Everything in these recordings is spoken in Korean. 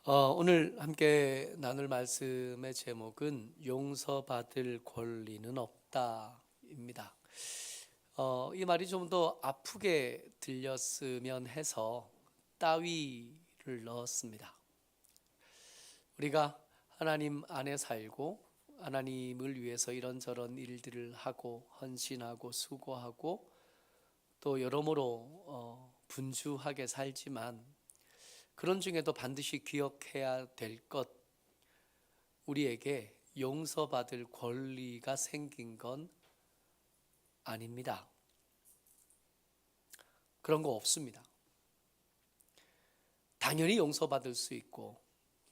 오늘 함께 나눌 말씀의 제목은 용서받을 권리는 없다입니다. 이 말이 좀 더 아프게 들렸으면 해서 따위를 넣었습니다. 우리가 하나님 안에 살고 하나님을 위해서 이런저런 일들을 하고 헌신하고 수고하고 또 여러모로 분주하게 살지만 그런 중에도 반드시 기억해야 될 것, 우리에게 용서받을 권리가 생긴 건 아닙니다. 그런 거 없습니다. 당연히 용서받을 수 있고,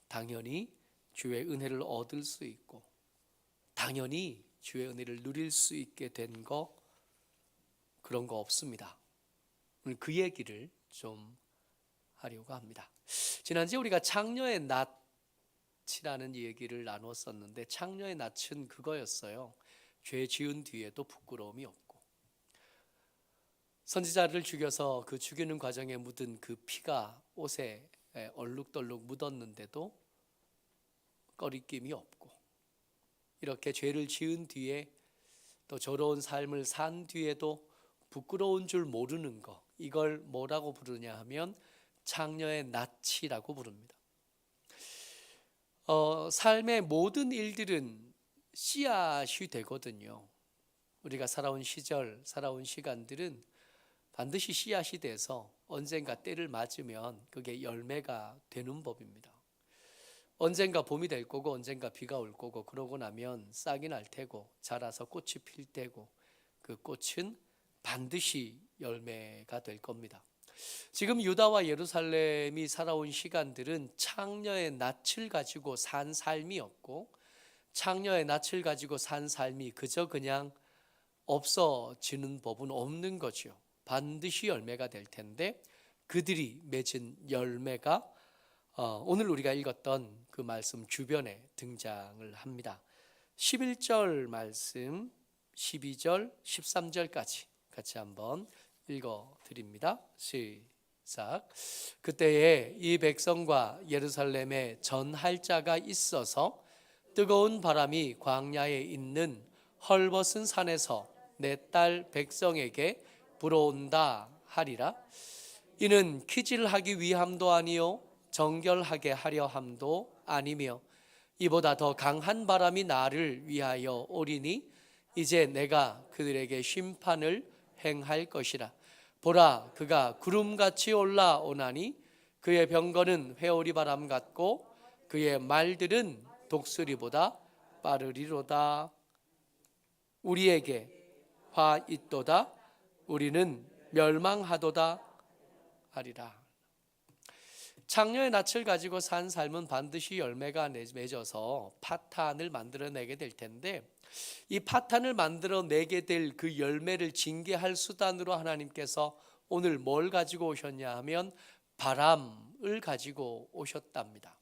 당연히 주의 은혜를 얻을 수 있고, 당연히 주의 은혜를 누릴 수 있게 된 거, 그런 거 없습니다. 오늘 그 얘기를 좀 하려고 합니다. 지난주에 우리가 창녀의 낯이라는 얘기를 나눴었는데, 창녀의 낯은 그거였어요. 죄 지은 뒤에도 부끄러움이 없고, 선지자를 죽여서 그 죽이는 과정에 묻은 그 피가 옷에 얼룩덜룩 묻었는데도 꺼리낌이 없고, 이렇게 죄를 지은 뒤에 또 저로운 삶을 산 뒤에도 부끄러운 줄 모르는 거, 이걸 뭐라고 부르냐 하면 창녀의 낯이라고 부릅니다. 삶의 모든 일들은 씨앗이 되거든요. 우리가 살아온 시절, 살아온 시간들은 반드시 씨앗이 돼서 언젠가 때를 맞으면 그게 열매가 되는 법입니다. 언젠가 봄이 될 거고 언젠가 비가 올 거고, 그러고 나면 싹이 날 테고 자라서 꽃이 필 테고, 그 꽃은 반드시 열매가 될 겁니다. 지금 유다와 예루살렘이 살아온 시간들은 창녀의 낯을 가지고 산 삶이었고, 창녀의 낯을 가지고 산 삶이 그저 그냥 없어지는 법은 없는 거죠. 반드시 열매가 될 텐데, 그들이 맺은 열매가 오늘 우리가 읽었던 그 말씀 주변에 등장을 합니다. 11절 말씀, 12절, 13절까지 같이 한번 읽어드립니다. 시작. 그때에 이 백성과 예루살렘에 전할 자가 있어서 뜨거운 바람이 광야에 있는 헐벗은 산에서 내 딸 백성에게 불어온다 하리라. 이는 키질하기 위함도 아니요 정결하게 하려 함도 아니며 이보다 더 강한 바람이 나를 위하여 오리니 이제 내가 그들에게 심판을 행할 것이라. 보라, 그가 구름같이 올라오나니 그의 병거는 회오리 바람 같고 그의 말들은 독수리보다 빠르리로다. 우리에게 화 있도다. 우리는 멸망하도다 하리라. 창녀의 낯을 가지고 산 삶은 반드시 열매가 맺어서 파탄을 만들어내게 될 텐데, 이 파탄을 만들어내게 될 그 열매를 징계할 수단으로 하나님께서 오늘 뭘 가지고 오셨냐 하면 바람을 가지고 오셨답니다.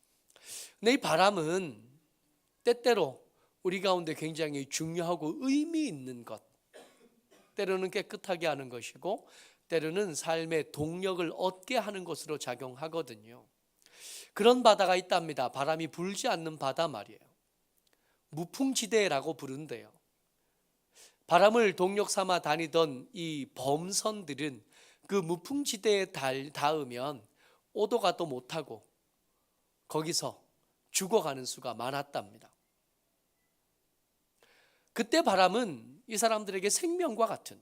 근데 이 바람은 때때로 우리 가운데 굉장히 중요하고 의미 있는 것, 때로는 깨끗하게 하는 것이고 때로는 삶의 동력을 얻게 하는 것으로 작용하거든요. 그런 바다가 있답니다. 바람이 불지 않는 바다 말이에요. 무풍지대라고 부른대요. 바람을 동력 삼아 다니던 이 범선들은 그 무풍지대에 닿으면 오도가도 못하고 거기서 죽어가는 수가 많았답니다. 그때 바람은 이 사람들에게 생명과 같은,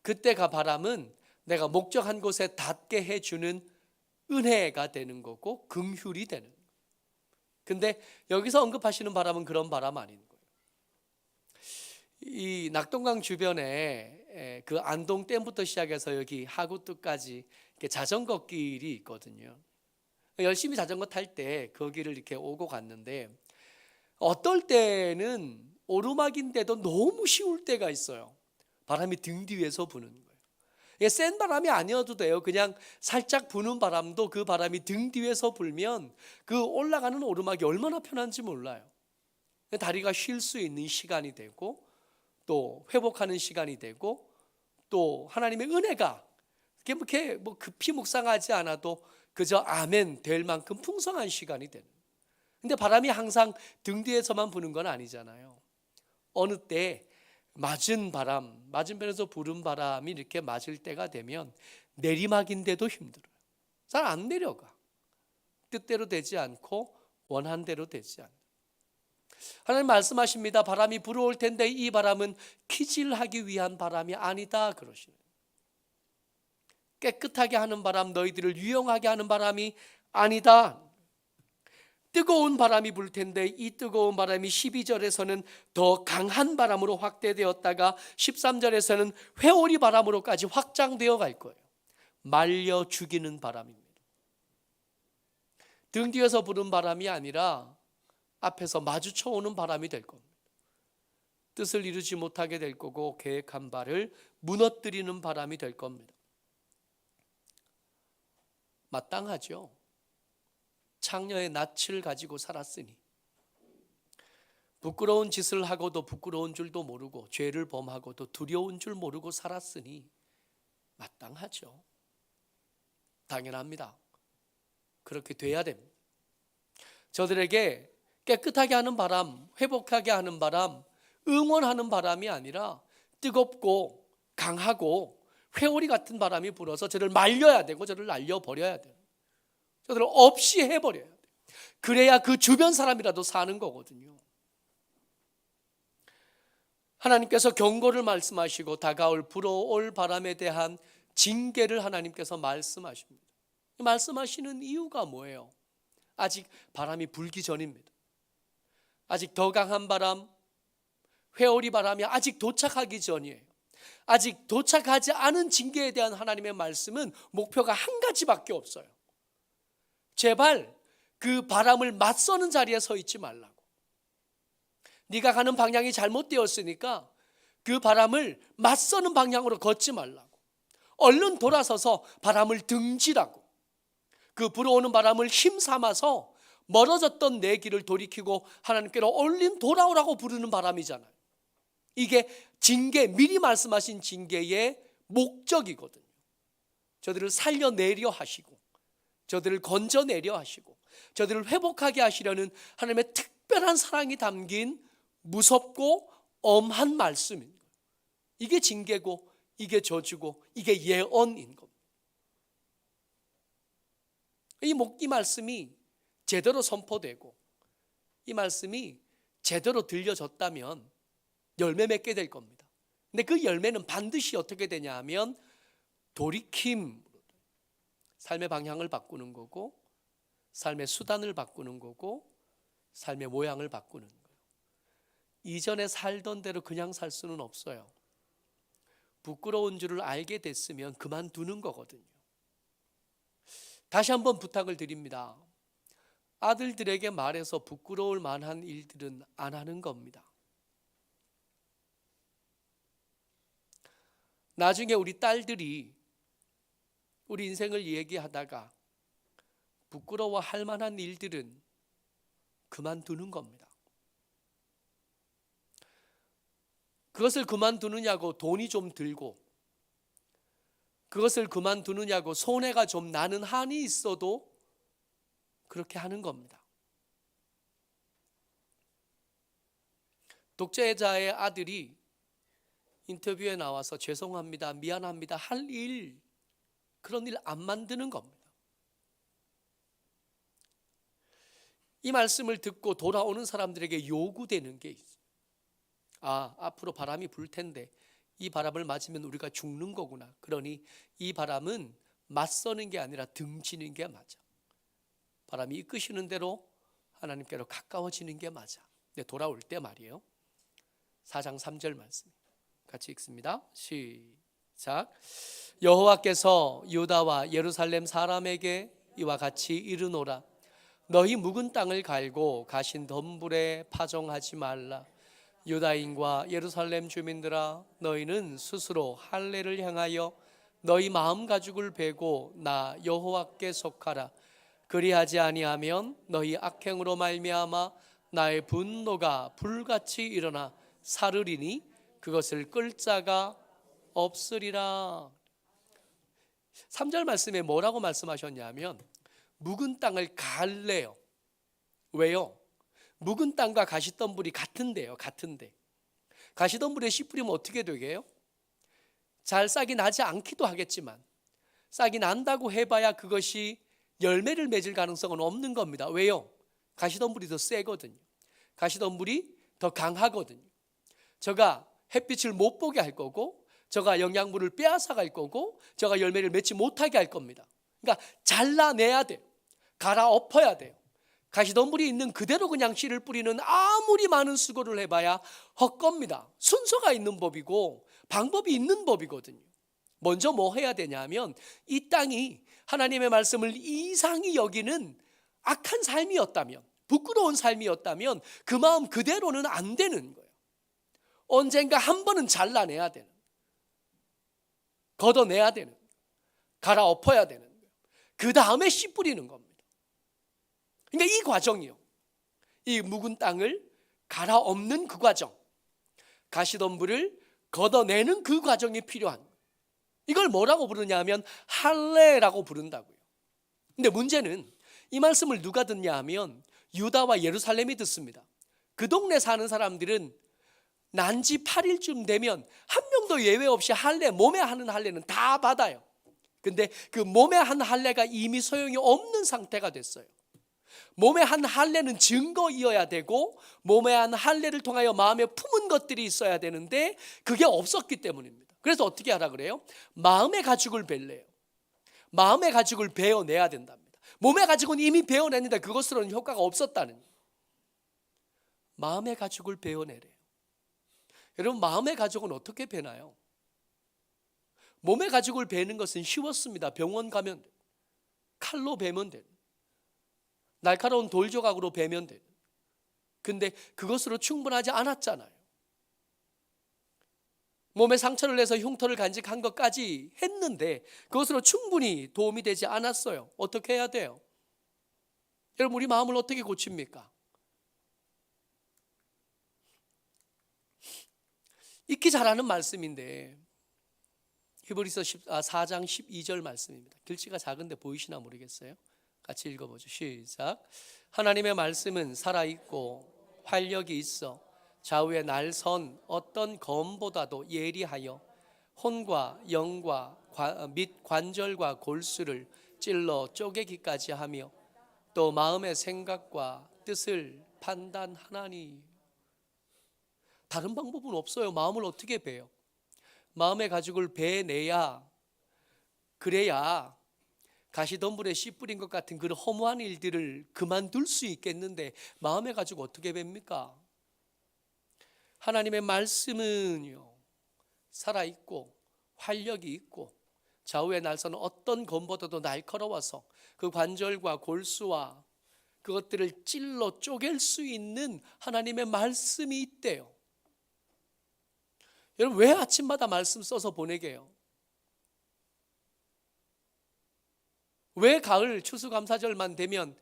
그때가 바람은 내가 목적한 곳에 닿게 해주는 은혜가 되는 거고 긍휼이 되는 거예요. 근데 여기서 언급하시는 바람은 그런 바람 아닌 거예요. 이 낙동강 주변에 그 안동댐부터 시작해서 여기 하구뚝까지 이렇게 자전거 길이 있거든요. 열심히 자전거 탈 때 그 길을 이렇게 오고 갔는데, 어떨 때는 오르막인데도 너무 쉬울 때가 있어요. 바람이 등 뒤에서 부는 거예요. 이게 센 바람이 아니어도 돼요. 그냥 살짝 부는 바람도 그 바람이 등 뒤에서 불면 그 올라가는 오르막이 얼마나 편한지 몰라요. 다리가 쉴 수 있는 시간이 되고 또 회복하는 시간이 되고 또 하나님의 은혜가 이렇게 급히 묵상하지 않아도 그저 아멘 될 만큼 풍성한 시간이 되는. 근데 바람이 항상 등 뒤에서만 부는 건 아니잖아요. 어느 때 맞은 바람, 맞은편에서 부는 바람이 이렇게 맞을 때가 되면 내리막인데도 힘들어요. 잘 안 내려가. 뜻대로 되지 않고 원한 대로 되지 않아요. 하나님 말씀하십니다. 바람이 불어올 텐데 이 바람은 키질하기 위한 바람이 아니다 그러시는. 깨끗하게 하는 바람, 너희들을 유용하게 하는 바람이 아니다. 뜨거운 바람이 불 텐데 이 뜨거운 바람이 12절에서는 더 강한 바람으로 확대되었다가 13절에서는 회오리 바람으로까지 확장되어 갈 거예요. 말려 죽이는 바람입니다. 등 뒤에서 부는 바람이 아니라 앞에서 마주쳐 오는 바람이 될 겁니다. 뜻을 이루지 못하게 될 거고 계획한 바를 무너뜨리는 바람이 될 겁니다. 마땅하죠. 창녀의 낯을 가지고 살았으니 부끄러운 짓을 하고도 부끄러운 줄도 모르고 죄를 범하고도 두려운 줄 모르고 살았으니 마땅하죠. 당연합니다. 그렇게 돼야 됩니다. 저들에게 깨끗하게 하는 바람, 회복하게 하는 바람, 응원하는 바람이 아니라 뜨겁고 강하고 회오리 같은 바람이 불어서 저를 말려야 되고 저를 날려버려야 돼요. 저들을 없이 해버려야 돼요. 그래야 그 주변 사람이라도 사는 거거든요. 하나님께서 경고를 말씀하시고 다가올 불어올 바람에 대한 징계를 하나님께서 말씀하십니다. 말씀하시는 이유가 뭐예요? 아직 바람이 불기 전입니다. 아직 더 강한 바람, 회오리 바람이 아직 도착하기 전이에요. 아직 도착하지 않은 징계에 대한 하나님의 말씀은 목표가 한 가지밖에 없어요. 제발 그 바람을 맞서는 자리에 서 있지 말라고. 네가 가는 방향이 잘못되었으니까 그 바람을 맞서는 방향으로 걷지 말라고. 얼른 돌아서서 바람을 등지라고. 그 불어오는 바람을 힘삼아서 멀어졌던 내 길을 돌이키고 하나님께로 얼른 돌아오라고 부르는 바람이잖아요. 이게 징계, 미리 말씀하신 징계의 목적이거든요. 저들을 살려내려 하시고 저들을 건져내려 하시고 저들을 회복하게 하시려는 하나님의 특별한 사랑이 담긴 무섭고 엄한 말씀인 거예요. 이게 징계고 이게 저주고 이게 예언인 겁니다. 이 말씀이 제대로 선포되고 이 말씀이 제대로 들려졌다면 열매 맺게 될 겁니다. 근데 그 열매는 반드시 어떻게 되냐 하면 돌이킴, 삶의 방향을 바꾸는 거고 삶의 수단을 바꾸는 거고 삶의 모양을 바꾸는 거예요. 이전에 살던 대로 그냥 살 수는 없어요. 부끄러운 줄을 알게 됐으면 그만두는 거거든요. 다시 한번 부탁을 드립니다. 아들들에게 말해서 부끄러울 만한 일들은 안 하는 겁니다. 나중에 우리 딸들이 우리 인생을 얘기하다가 부끄러워할 만한 일들은 그만두는 겁니다. 그것을 그만두느냐고 돈이 좀 들고 그것을 그만두느냐고 손해가 좀 나는 한이 있어도 그렇게 하는 겁니다. 독재자의 아들이 인터뷰에 나와서 죄송합니다, 미안합니다 할 일, 그런 일 안 만드는 겁니다. 이 말씀을 듣고 돌아오는 사람들에게 요구되는 게 있어요. 앞으로 바람이 불 텐데 이 바람을 맞으면 우리가 죽는 거구나. 그러니 이 바람은 맞서는 게 아니라 등지는 게 맞아. 바람이 이끄시는 대로 하나님께로 가까워지는 게 맞아. 근데 돌아올 때 말이에요. 4장 3절 말씀 같이 읽습니다. 시작. 여호와께서 유다와 예루살렘 사람에게 이와 같이 이르노라. 너희 묵은 땅을 갈고 가신 덤불에 파종하지 말라. 유다인과 예루살렘 주민들아, 너희는 스스로 할례를 향하여 너희 마음 가죽을 베고 나 여호와께 속하라. 그리하지 아니하면 너희 악행으로 말미암아 나의 분노가 불같이 일어나 사르리니 그것을 끌 자가 없으리라. 3절 말씀에 뭐라고 말씀하셨냐면 묵은 땅을 갈래요. 왜요? 묵은 땅과 가시덤불이 같은데요. 같은데 가시덤불에 씨 뿌리면 어떻게 되게요? 잘 싹이 나지 않기도 하겠지만 싹이 난다고 해봐야 그것이 열매를 맺을 가능성은 없는 겁니다. 왜요? 가시덤불이 더 세거든요. 가시덤불이 더 강하거든요. 저가 햇빛을 못 보게 할 거고, 저가 영양분을 빼앗아 갈 거고, 저가 열매를 맺지 못하게 할 겁니다. 그러니까 잘라내야 돼요. 갈아엎어야 돼요. 가시덤불이 있는 그대로 그냥 씨를 뿌리는 아무리 많은 수고를 해봐야 헛겁니다. 순서가 있는 법이고 방법이 있는 법이거든요. 먼저 뭐 해야 되냐면 이 땅이 하나님의 말씀을 이상히 여기는 악한 삶이었다면, 부끄러운 삶이었다면 그 마음 그대로는 안 되는 거예요. 언젠가 한 번은 잘라내야 되는, 걷어내야 되는, 갈아엎어야 되는 거예요. 그 다음에 씨 뿌리는 겁니다. 그러니까 이 과정이요, 이 묵은 땅을 갈아엎는 그 과정, 가시덤불을 걷어내는 그 과정이 필요한 거예요. 이걸 뭐라고 부르냐면 할례라고 부른다고요. 근데 문제는 이 말씀을 누가 듣냐 하면 유다와 예루살렘이 듣습니다. 그 동네 사는 사람들은 난지 8일쯤 되면 한 명도 예외 없이 할례, 몸에 하는 할례는 다 받아요. 근데 그 몸에 한 할례가 이미 소용이 없는 상태가 됐어요. 몸에 한 할례는 증거이어야 되고 몸에 한 할례를 통하여 마음에 품은 것들이 있어야 되는데 그게 없었기 때문입니다. 그래서 어떻게 하라 그래요? 마음의 가죽을 벨래요. 마음의 가죽을 베어내야 된답니다. 몸의 가죽은 이미 베어냈는데 그것으로는 효과가 없었다는, 마음의 가죽을 베어내래요. 여러분, 마음의 가죽은 어떻게 베나요? 몸의 가죽을 베는 것은 쉬웠습니다. 병원 가면 돼요. 칼로 베면 돼요. 날카로운 돌 조각으로 베면 돼요. 근데 그것으로 충분하지 않았잖아요. 몸에 상처를 내서 흉터를 간직한 것까지 했는데 그것으로 충분히 도움이 되지 않았어요. 어떻게 해야 돼요? 여러분, 우리 마음을 어떻게 고칩니까? 읽기 잘하는 말씀인데 히브리서 4장 12절 말씀입니다. 글씨가 작은데 보이시나 모르겠어요. 같이 읽어보죠. 시작. 하나님의 말씀은 살아있고 활력이 있어 좌우에 날선 어떤 검보다도 예리하여 혼과 영과 및 관절과 골수를 찔러 쪼개기까지 하며 또 마음의 생각과 뜻을 판단하나니. 다른 방법은 없어요. 마음을 어떻게 베요? 마음의 가죽을 베내야, 그래야 가시덤불에 씨 뿌린 것 같은 그런 허무한 일들을 그만둘 수 있겠는데 마음의 가죽 어떻게 뵙니까? 하나님의 말씀은요, 살아있고 활력이 있고 좌우에 날서는 어떤 검보다도 날카로워서 그 관절과 골수와 그것들을 찔러 쪼갤 수 있는 하나님의 말씀이 있대요. 여러분, 왜 아침마다 말씀 써서 보내게요? 왜 가을 추수감사절만 되면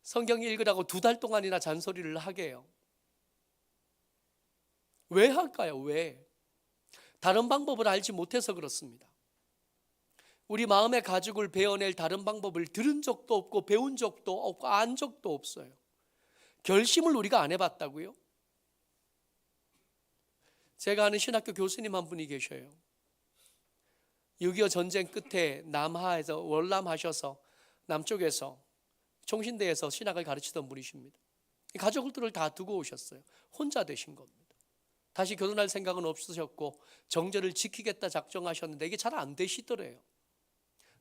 성경 읽으라고 2달 동안이나 잔소리를 하게 해요? 왜 할까요? 왜? 다른 방법을 알지 못해서 그렇습니다. 우리 마음의 가죽을 베어낼 다른 방법을 들은 적도 없고 배운 적도 없고 안 적도 없어요. 결심을 우리가 안 해봤다고요? 제가 아는 신학교 교수님 한 분이 계셔요. 6.25 전쟁 끝에 남하에서 월남하셔서 남쪽에서 총신대에서 신학을 가르치던 분이십니다. 가족들을 다 두고 오셨어요. 혼자 되신 겁니다. 다시 결혼할 생각은 없으셨고 정절을 지키겠다 작정하셨는데 이게 잘 안 되시더래요.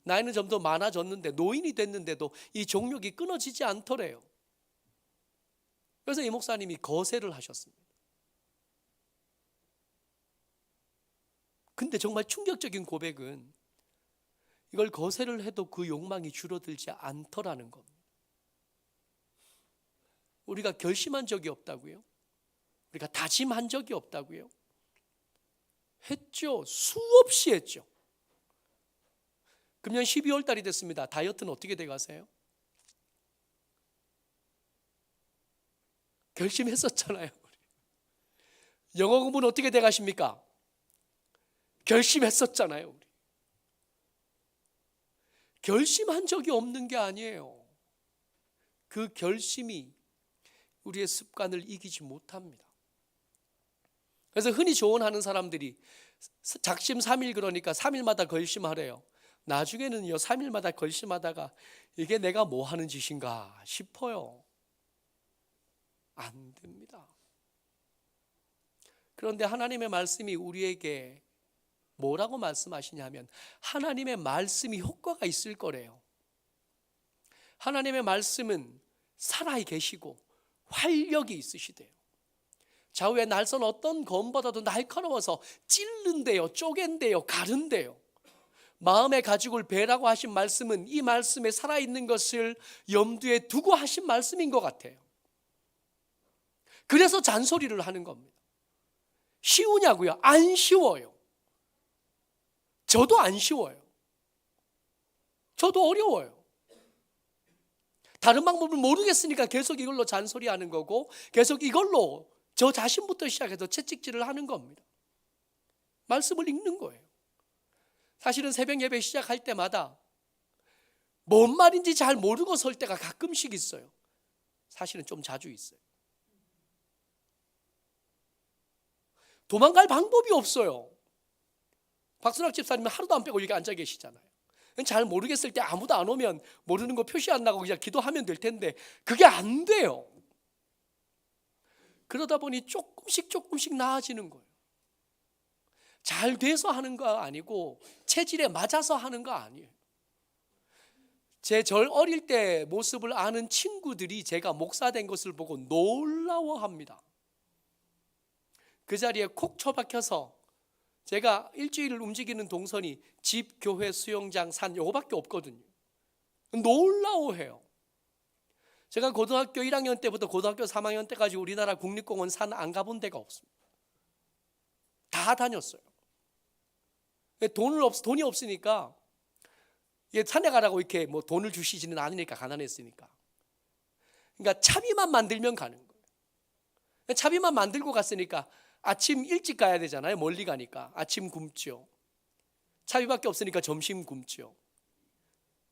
나이는 좀 더 많아졌는데 노인이 됐는데도 이 정욕이 끊어지지 않더래요. 그래서 이 목사님이 거세를 하셨습니다. 근데 정말 충격적인 고백은 이걸 거세를 해도 그 욕망이 줄어들지 않더라는 겁니다. 우리가 결심한 적이 없다고요? 우리가 다짐한 적이 없다고요? 했죠. 수없이 했죠. 금년 12월 달이 됐습니다. 다이어트는 어떻게 돼가세요? 결심했었잖아요. 영어 공부는 어떻게 돼가십니까? 결심했었잖아요. 우리. 결심한 적이 없는 게 아니에요. 그 결심이 우리의 습관을 이기지 못합니다. 그래서 흔히 조언하는 사람들이 작심 3일 그러니까 3일마다 결심하래요. 나중에는요 3일마다 결심하다가 이게 내가 뭐 하는 짓인가 싶어요. 안 됩니다. 그런데 하나님의 말씀이 우리에게 뭐라고 말씀하시냐면 하나님의 말씀이 효과가 있을 거래요. 하나님의 말씀은 살아 계시고 활력이 있으시대요. 좌우의 날선 어떤 검보다도 날카로워서 찔른대요, 쪼갠대요, 가른대요. 마음의 가죽을 베라고 하신 말씀은 이 말씀에 살아있는 것을 염두에 두고 하신 말씀인 것 같아요. 그래서 잔소리를 하는 겁니다. 쉬우냐고요? 안 쉬워요. 저도 안 쉬워요. 저도 어려워요. 다른 방법을 모르겠으니까 계속 이걸로 잔소리하는 거고 계속 이걸로 저 자신부터 시작해서 채찍질을 하는 겁니다. 말씀을 읽는 거예요. 사실은 새벽 예배 시작할 때마다 뭔 말인지 잘 모르고 설 때가 가끔씩 있어요. 사실은 좀 자주 있어요. 도망갈 방법이 없어요. 박순학 집사님은 하루도 안 빼고 여기 앉아 계시잖아요. 잘 모르겠을 때 아무도 안 오면 모르는 거 표시 안 나고 그냥 기도하면 될 텐데 그게 안 돼요. 그러다 보니 조금씩 나아지는 거예요. 잘 돼서 하는 거 아니고 체질에 맞아서 하는 거 아니에요. 제 절 어릴 때 모습을 아는 친구들이 제가 목사 된 것을 보고 놀라워합니다. 그 자리에 콕 처박혀서 제가 일주일을 움직이는 동선이 집, 교회, 수영장, 산 요거밖에 없거든요. 놀라워해요. 제가 고등학교 1학년 때부터 고등학교 3학년 때까지 우리나라 국립공원 산 안 가본 데가 없습니다. 다 다녔어요. 돈이 없으니까 산에 가라고 이렇게 뭐 돈을 주시지는 않으니까 가난했으니까. 그러니까 차비만 만들면 가는 거예요. 차비만 만들고 갔으니까 아침 일찍 가야 되잖아요. 멀리 가니까 아침 굶죠. 차비밖에 없으니까 점심 굶죠.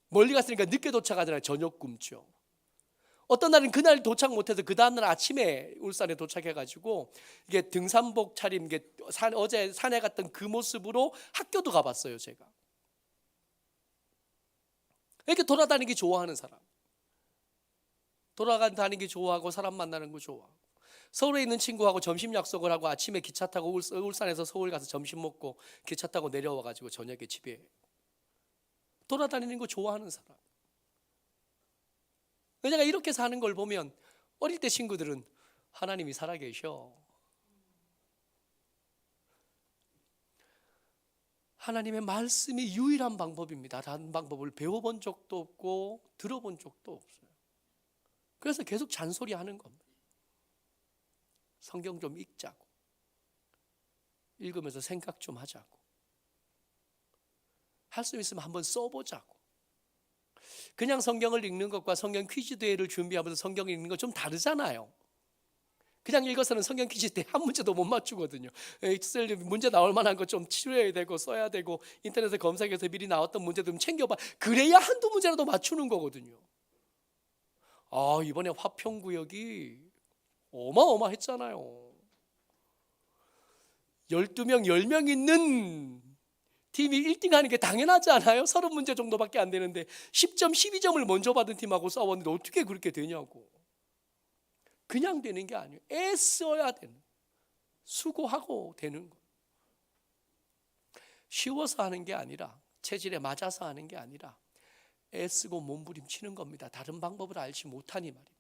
멀리 갔으니까 늦게 도착하잖아요. 저녁 굶죠. 어떤 날은 그날 도착 못해서 그 다음날 아침에 울산에 도착해가지고 이게 등산복 차림, 어제 산에 갔던 그 모습으로 학교도 가봤어요. 제가 이렇게 돌아다니기 좋아하는 사람, 돌아다니기 좋아하고 사람 만나는 거 좋아하고, 서울에 있는 친구하고 점심 약속을 하고 아침에 기차 타고 울산에서 서울 가서 점심 먹고 기차 타고 내려와가지고 저녁에 집에 돌아다니는 거 좋아하는 사람. 내가 이렇게 사는 걸 보면 어릴 때 친구들은 하나님이 살아계셔, 하나님의 말씀이 유일한 방법입니다. 다른 방법을 배워본 적도 없고 들어본 적도 없어요. 그래서 계속 잔소리하는 겁니다. 성경 좀 읽자고, 읽으면서 생각 좀 하자고, 할 수 있으면 한번 써보자고. 그냥 성경을 읽는 것과 성경 퀴즈 대회를 준비하면서 성경을 읽는 건 좀 다르잖아요. 그냥 읽어서는 성경 퀴즈 대회 한 문제도 못 맞추거든요. 엑셀 문제 나올 만한 거 좀 치료해야 되고 써야 되고 인터넷에 검색해서 미리 나왔던 문제도 좀 챙겨봐. 그래야 한두 문제라도 맞추는 거거든요. 이번에 화평구역이 어마어마했잖아요. 12명, 10명 있는 팀이 1등 하는 게 당연하지 않아요? 30문제 정도밖에 안 되는데 10점, 12점을 먼저 받은 팀하고 싸웠는데 어떻게 그렇게 되냐고. 그냥 되는 게 아니에요. 애써야 되는, 수고하고 되는 거. 쉬워서 하는 게 아니라, 체질에 맞아서 하는 게 아니라 애쓰고 몸부림치는 겁니다. 다른 방법을 알지 못하니 말입니다.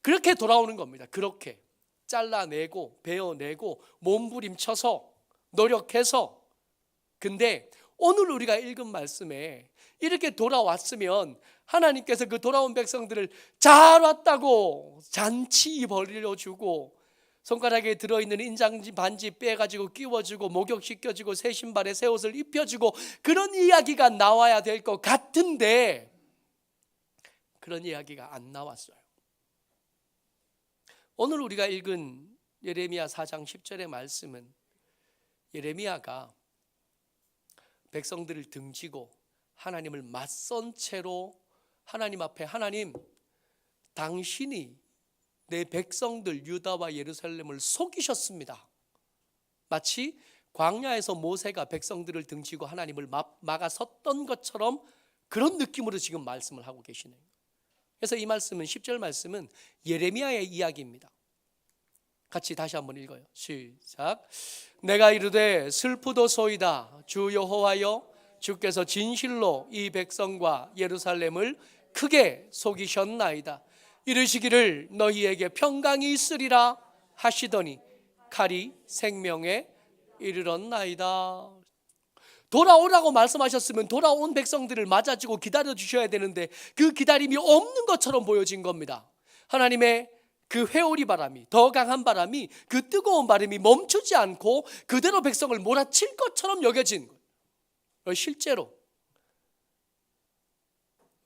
그렇게 돌아오는 겁니다. 그렇게 잘라내고 베어내고 몸부림쳐서 노력해서. 근데 오늘 우리가 읽은 말씀에 이렇게 돌아왔으면 하나님께서 그 돌아온 백성들을 잘 왔다고 잔치 벌려주고 손가락에 들어있는 인장 반지 빼가지고 끼워주고 목욕시켜주고 새 신발에 새 옷을 입혀주고 그런 이야기가 나와야 될 것 같은데 그런 이야기가 안 나왔어요. 오늘 우리가 읽은 예레미야 4장 10절의 말씀은 예레미야가 백성들을 등지고 하나님을 맞선 채로 하나님 앞에, 하나님 당신이 내 백성들 유다와 예루살렘을 속이셨습니다. 마치 광야에서 모세가 백성들을 등지고 하나님을 막아섰던 것처럼 그런 느낌으로 지금 말씀을 하고 계시네요. 그래서 이 말씀은 10절 말씀은 예레미야의 이야기입니다. 같이 다시 한번 읽어요. 시작. 내가 이르되 슬프도소이다. 주 여호와여, 주께서 진실로 이 백성과 예루살렘을 크게 속이셨나이다. 이르시기를 너희에게 평강이 있으리라 하시더니 칼이 생명에 이르렀나이다. 돌아오라고 말씀하셨으면 돌아온 백성들을 맞아주고 기다려 주셔야 되는데 그 기다림이 없는 것처럼 보여진 겁니다. 하나님의 그 회오리 바람이, 더 강한 바람이, 그 뜨거운 바람이 멈추지 않고 그대로 백성을 몰아칠 것처럼 여겨진 거예요. 실제로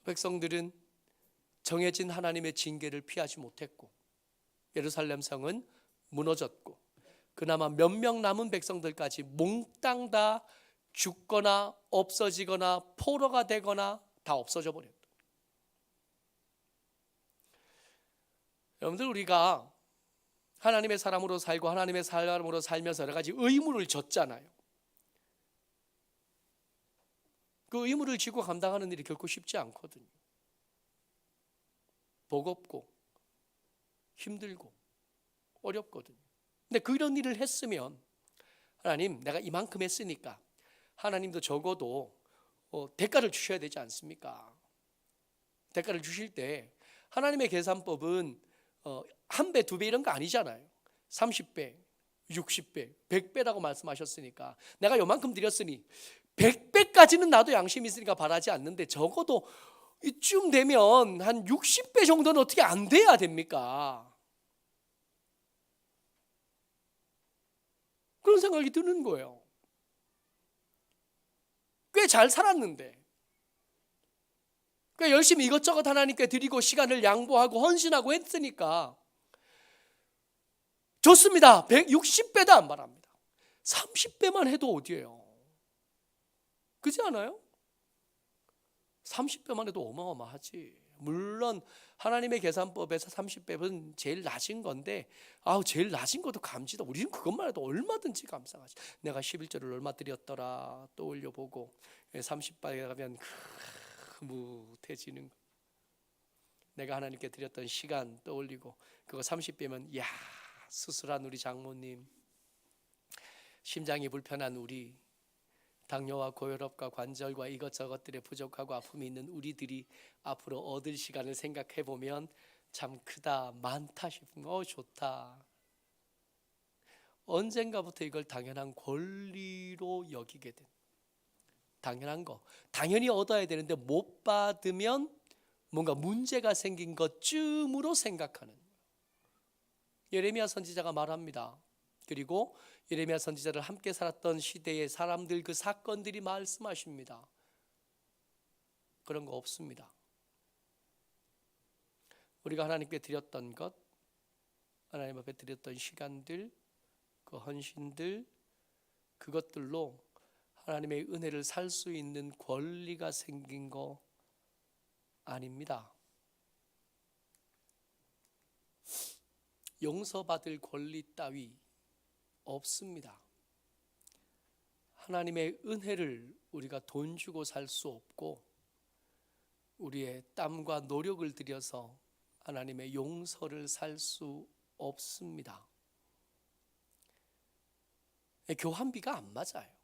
백성들은 정해진 하나님의 징계를 피하지 못했고 예루살렘 성은 무너졌고 그나마 몇 명 남은 백성들까지 몽땅 다 죽거나 없어지거나 포로가 되거나 다 없어져 버렸다. 여러분들, 우리가 하나님의 사람으로 살고 하나님의 사람으로 살면서 여러 가지 의무를 졌잖아요. 그 의무를 지고 감당하는 일이 결코 쉽지 않거든요. 버겁고 힘들고 어렵거든요. 근데 그런 일을 했으면 하나님, 내가 이만큼 했으니까 하나님도 적어도 대가를 주셔야 되지 않습니까? 대가를 주실 때 하나님의 계산법은 1배, 2배 이런 거 아니잖아요. 30배, 60배, 100배라고 말씀하셨으니까 내가 요만큼 드렸으니 100배까지는 나도 양심이 있으니까 바라지 않는데 적어도 이쯤 되면 한 60배 정도는 어떻게 안 돼야 됩니까? 그런 생각이 드는 거예요. 꽤 잘 살았는데, 꽤 열심히 이것저것 하나님께 드리고 시간을 양보하고 헌신하고 했으니까 좋습니다. 160배도 안 바랍니다. 30배만 해도 어디예요? 그렇지 않아요? 30배만 해도 어마어마하지. 물론 하나님의 계산법에서 30배는 제일 낮은 건데 제일 낮은 것도 감지다. 우리는 그것만 해도 얼마든지 감사하지. 내가 11절을 얼마 드렸더라 떠올려보고 30배에 가면 흐뭇해지는 거. 내가 하나님께 드렸던 시간 떠올리고 그거 30배면 야, 수술한 우리 장모님, 심장이 불편한 우리, 당뇨와 고혈압과 관절과 이것저것들에 부족하고 아픔이 있는 우리들이 앞으로 얻을 시간을 생각해 보면 참 크다, 많다 싶은 거 좋다. 언젠가부터 이걸 당연한 권리로 여기게 된, 당연한 거, 당연히 얻어야 되는데 못 받으면 뭔가 문제가 생긴 것쯤으로 생각하는 거예요. 예레미야 선지자가 말합니다. 그리고 예레미야 선지자를 함께 살았던 시대의 사람들, 그 사건들이 말씀하십니다. 그런 거 없습니다. 우리가 하나님께 드렸던 것, 하나님 앞에 드렸던 시간들, 그 헌신들, 그것들로 하나님의 은혜를 살 수 있는 권리가 생긴 거 아닙니다. 용서받을 권리 따위 없습니다. 하나님의 은혜를 우리가 돈 주고 살 수 없고 우리의 땀과 노력을 들여서 하나님의 용서를 살 수 없습니다. 교환비가 안 맞아요.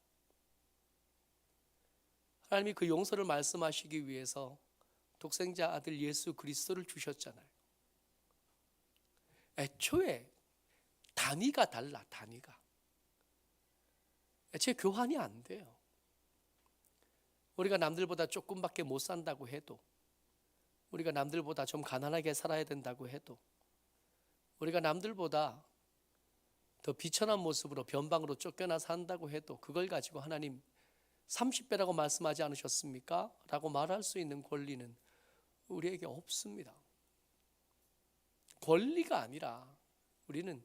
하나님이 그 용서를 말씀하시기 위해서 독생자 아들 예수 그리스도를 주셨잖아요. 애초에 단위가 달라. 단위가 애초에 교환이 안 돼요. 우리가 남들보다 조금밖에 못 산다고 해도, 우리가 남들보다 좀 가난하게 살아야 된다고 해도, 우리가 남들보다 더 비천한 모습으로 변방으로 쫓겨나 산다고 해도 그걸 가지고 하나님 30배라고 말씀하지 않으셨습니까? 라고 말할 수 있는 권리는 우리에게 없습니다. 권리가 아니라 우리는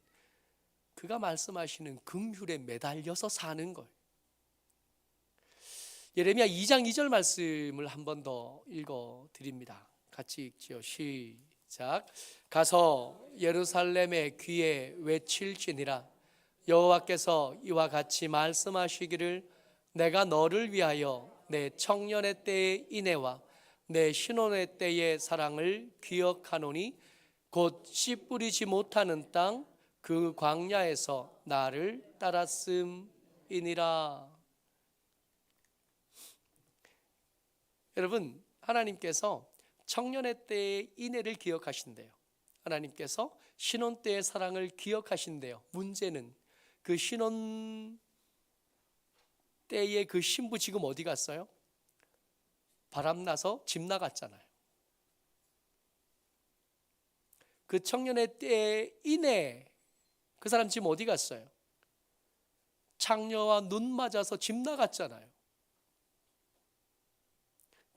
그가 말씀하시는 긍휼에 매달려서 사는 거예요. 예레미야 2장 2절 말씀을 한 번 더 읽어 드립니다. 같이 읽지요. 시작. 시작. 가서 예루살렘의 귀에 외칠지니라. 여호와께서 이와 같이 말씀하시기를 내가 너를 위하여 내 청년의 때의 인애와 내 신혼의 때의 사랑을 기억하노니 곧 씨 뿌리지 못하는 땅 그 광야에서 나를 따랐음이니라. 여러분, 하나님께서 청년의 때의 인애를 기억하신대요. 하나님께서 신혼 때의 사랑을 기억하신대요. 문제는 그 신혼 때의 그 신부 지금 어디 갔어요? 바람나서 집 나갔잖아요. 그 청년의 때의 인애, 그 사람 지금 어디 갔어요? 창녀와 눈 맞아서 집 나갔잖아요.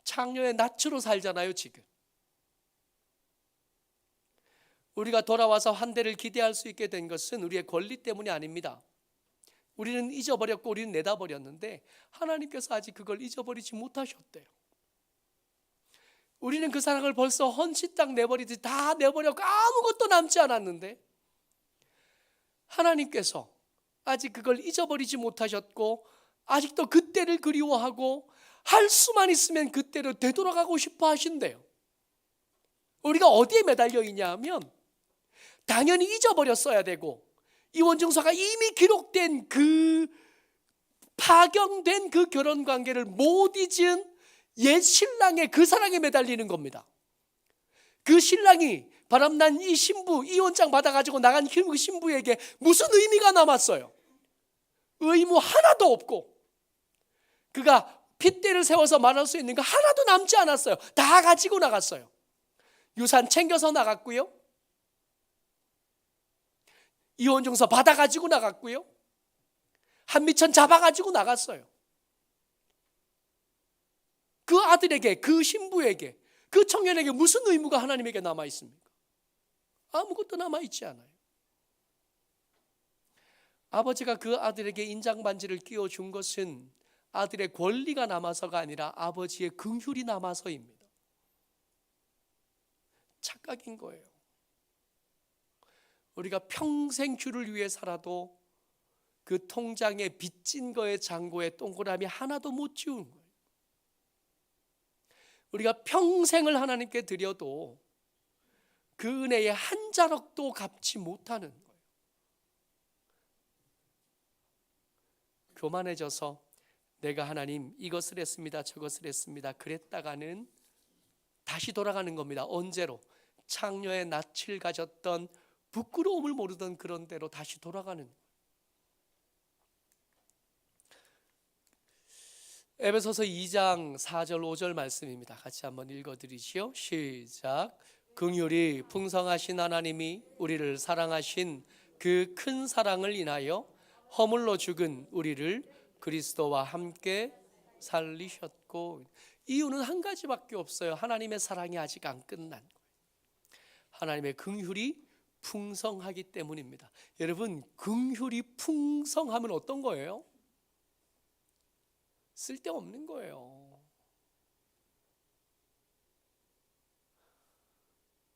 창녀의 낯으로 살잖아요 지금. 우리가 돌아와서 환대를 기대할 수 있게 된 것은 우리의 권리 때문이 아닙니다. 우리는 잊어버렸고 우리는 내다버렸는데 하나님께서 아직 그걸 잊어버리지 못하셨대요. 우리는 그 사랑을 벌써 헌신딱 내버리듯이 다 내버렸고 아무것도 남지 않았는데 하나님께서 아직 그걸 잊어버리지 못하셨고 아직도 그때를 그리워하고 할 수만 있으면 그때로 되돌아가고 싶어 하신대요. 우리가 어디에 매달려 있냐 하면 당연히 잊어버렸어야 되고 이혼증서가 이미 기록된 그 파경된 그 결혼관계를 못 잊은 옛 신랑의 그 사랑에 매달리는 겁니다. 그 신랑이 바람난 이 신부 이혼장 받아가지고 나간 그 신부에게 무슨 의미가 남았어요? 의무 하나도 없고 그가 핏대를 세워서 말할 수 있는 거 하나도 남지 않았어요. 다 가지고 나갔어요. 유산 챙겨서 나갔고요. 이혼증서 받아가지고 나갔고요. 한미천 잡아가지고 나갔어요. 그 아들에게, 그 신부에게, 그 청년에게 무슨 의무가 하나님에게 남아있습니까? 아무것도 남아있지 않아요. 아버지가 그 아들에게 인장반지를 끼워준 것은 아들의 권리가 남아서가 아니라 아버지의 긍휼이 남아서입니다. 착각인 거예요. 우리가 평생 주를 위해 살아도 그 통장에 빚진 거의 잔고에 동그라미 하나도 못 지우는 거예요. 우리가 평생을 하나님께 드려도 그 은혜의 한 자락도 갚지 못하는 거예요. 교만해져서 내가 하나님 이것을 했습니다 저것을 했습니다 그랬다가는 다시 돌아가는 겁니다. 언제로? 창녀의 낯을 가졌던 부끄러움을 모르던 그런 대로 다시 돌아가는 거예요. 에베소서 2장 4절 5절 말씀입니다. 같이 한번 읽어드리시오. 시작. 긍휼이 풍성하신 하나님이 우리를 사랑하신 그 큰 사랑을 인하여 허물로 죽은 우리를 그리스도와 함께 살리셨고, 이유는 한 가지밖에 없어요. 하나님의 사랑이 아직 안 끝난 거예요. 하나님의 긍휼이 풍성하기 때문입니다. 여러분, 긍휼이 풍성하면 어떤 거예요? 쓸데없는 거예요.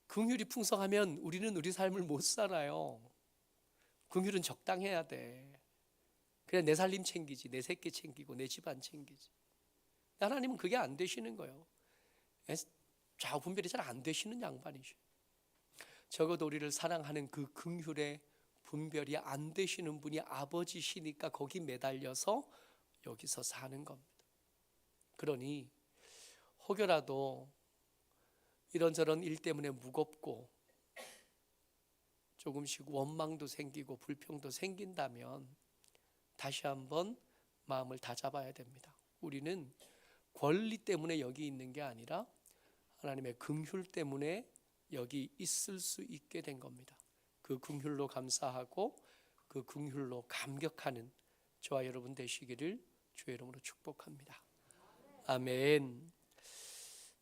긍휼이 풍성하면 우리는 우리 삶을 못 살아요. 긍휼은 적당해야 돼. 그냥 내 살림 챙기지, 내 새끼 챙기고 내 집안 챙기지. 하나님은 그게 안 되시는 거예요. 좌우 분별이 잘 안 되시는 양반이셔. 적어도 우리를 사랑하는 그 긍휼의 분별이 안 되시는 분이 아버지시니까 거기 매달려서 여기서 사는 겁니다. 그러니 혹여라도 이런저런 일 때문에 무겁고 조금씩 원망도 생기고 불평도 생긴다면 다시 한번 마음을 다잡아야 됩니다. 우리는 권리 때문에 여기 있는 게 아니라 하나님의 긍휼 때문에 여기 있을 수 있게 된 겁니다. 그 긍휼로 감사하고 그 긍휼로 감격하는 저와 여러분 되시기를 주의 이름으로 축복합니다. 아멘.